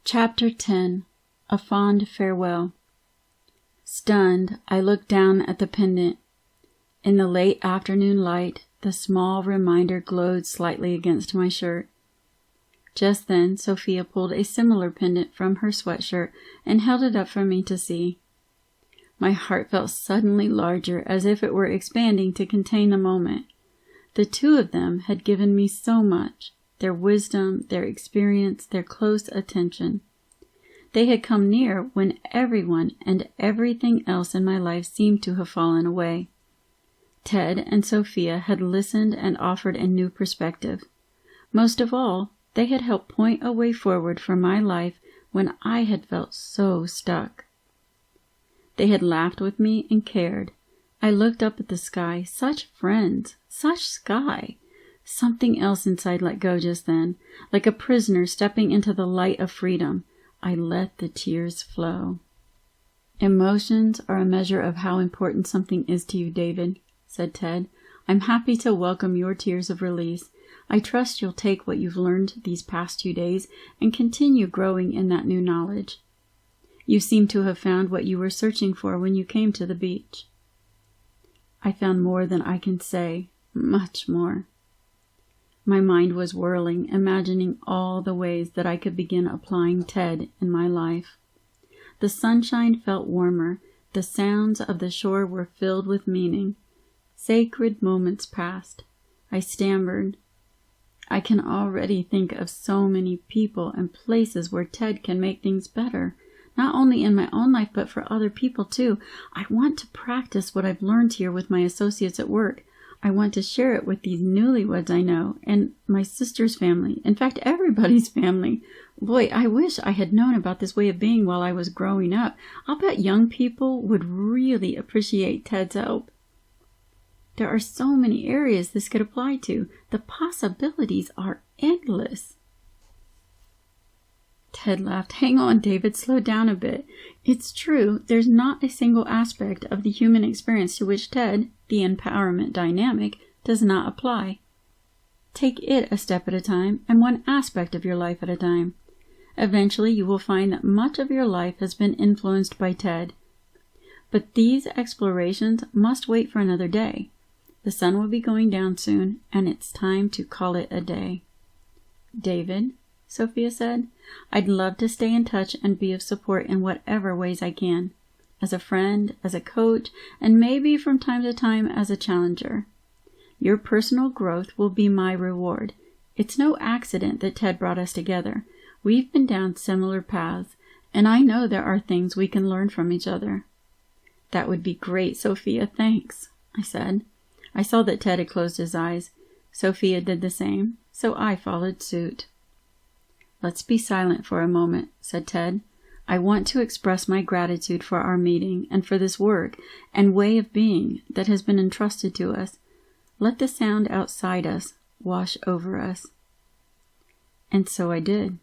Chapter 10. A Fond Farewell. Stunned, I looked down at the pendant. In the late afternoon light, the small reminder glowed slightly against my shirt. Just then, Sophia pulled a similar pendant from her sweatshirt and held it up for me to see. My heart felt suddenly larger, as if it were expanding to contain the moment. The two of them had given me so much. Their wisdom, their experience, their close attention. They had come near when everyone and everything else in my life seemed to have fallen away. Ted and Sophia had listened and offered a new perspective. Most of all, they had helped point a way forward for my life when I had felt so stuck. They had laughed with me and cared. I looked up at the sky. Such friends, such sky. Something else inside let go just then. Like a prisoner stepping into the light of freedom, I let the tears flow. "Emotions are a measure of how important something is to you, David," said Ted. "I'm happy to welcome your tears of release. I trust you'll take what you've learned these past 2 days and continue growing in that new knowledge. You seem to have found what you were searching for when you came to the beach." I found more than I can say, much more. My mind was whirling, imagining all the ways that I could begin applying Ted in my life. The sunshine felt warmer. The sounds of the shore were filled with meaning. Sacred moments passed. I stammered. "I can already think of so many people and places where Ted can make things better, not only in my own life but for other people too. I want to practice what I've learned here with my associates at work. I want to share it with these newlyweds I know, and my sister's family, in fact, everybody's family. Boy, I wish I had known about this way of being while I was growing up. I'll bet young people would really appreciate Ted's help. There are so many areas this could apply to. The possibilities are endless." Ted laughed. "Hang on, David, slow down a bit. It's true, there's not a single aspect of the human experience to which Ted, the empowerment dynamic, does not apply. Take it a step at a time, and one aspect of your life at a time. Eventually you will find that much of your life has been influenced by Ted. But these explorations must wait for another day. The sun will be going down soon, and it's time to call it a day." "David," Sophia said, "I'd love to stay in touch and be of support in whatever ways I can. As a friend, as a coach, and maybe from time to time as a challenger. Your personal growth will be my reward. It's no accident that Ted brought us together. We've been down similar paths, and I know there are things we can learn from each other." "That would be great, Sophia, thanks," I said. I saw that Ted had closed his eyes. Sophia did the same, so I followed suit. "Let's be silent for a moment," said Ted. "I want to express my gratitude for our meeting and for this work and way of being that has been entrusted to us. Let the sound outside us wash over us." And so I did.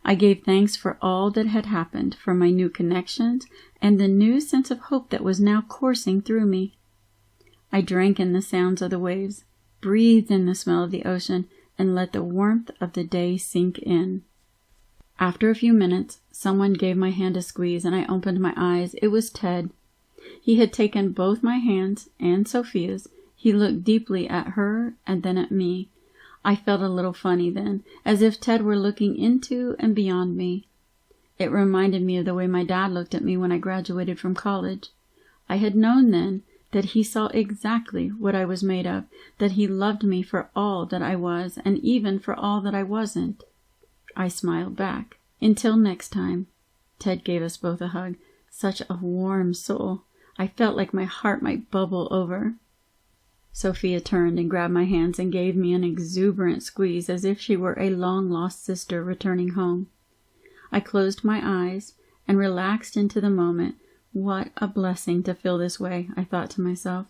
I gave thanks for all that had happened, for my new connections, and the new sense of hope that was now coursing through me. I drank in the sounds of the waves, breathed in the smell of the ocean, and let the warmth of the day sink in. After a few minutes, someone gave my hand a squeeze, and I opened my eyes. It was Ted. He had taken both my hands and Sophia's. He looked deeply at her and then at me. I felt a little funny then, as if Ted were looking into and beyond me. It reminded me of the way my dad looked at me when I graduated from college. I had known then that he saw exactly what I was made of, that he loved me for all that I was, and even for all that I wasn't. I smiled back. "Until next time." Ted gave us both a hug. Such a warm soul. I felt like my heart might bubble over. Sophia turned and grabbed my hands and gave me an exuberant squeeze as if she were a long-lost sister returning home. I closed my eyes and relaxed into the moment. What a blessing to feel this way, I thought to myself.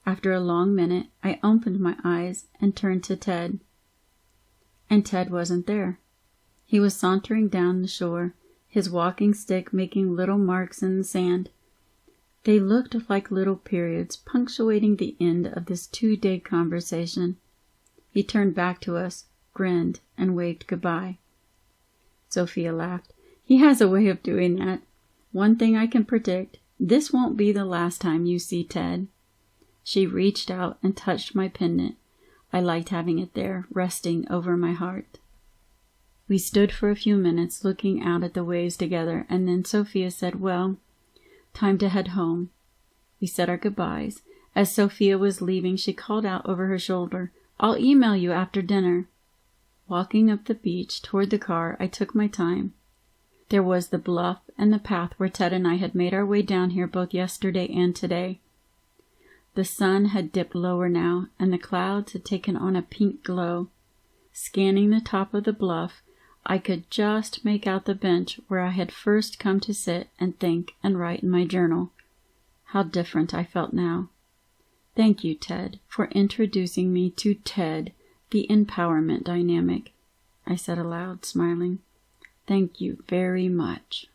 After a long minute, I opened my eyes and turned to Ted. And Ted wasn't there. He was sauntering down the shore, his walking stick making little marks in the sand. They looked like little periods punctuating the end of this 2-day conversation. He turned back to us, grinned, and waved goodbye. Sophia laughed. He has a way of doing that. One thing I can predict, this won't be the last time you see Ted. She reached out and touched my pendant. I liked having it there, resting over my heart. We stood for a few minutes looking out at the waves together, and then Sophia said, "Well, time to head home." We said our goodbyes. As Sophia was leaving, she called out over her shoulder, "I'll email you after dinner." Walking up the beach toward the car, I took my time. There was the bluff and the path where Ted and I had made our way down here both yesterday and today. The sun had dipped lower now, and the clouds had taken on a pink glow. Scanning the top of the bluff, I could just make out the bench where I had first come to sit and think and write in my journal. How different I felt now. Thank you, Ted, for introducing me to Ted, the empowerment dynamic, I said aloud, smiling. Thank you very much.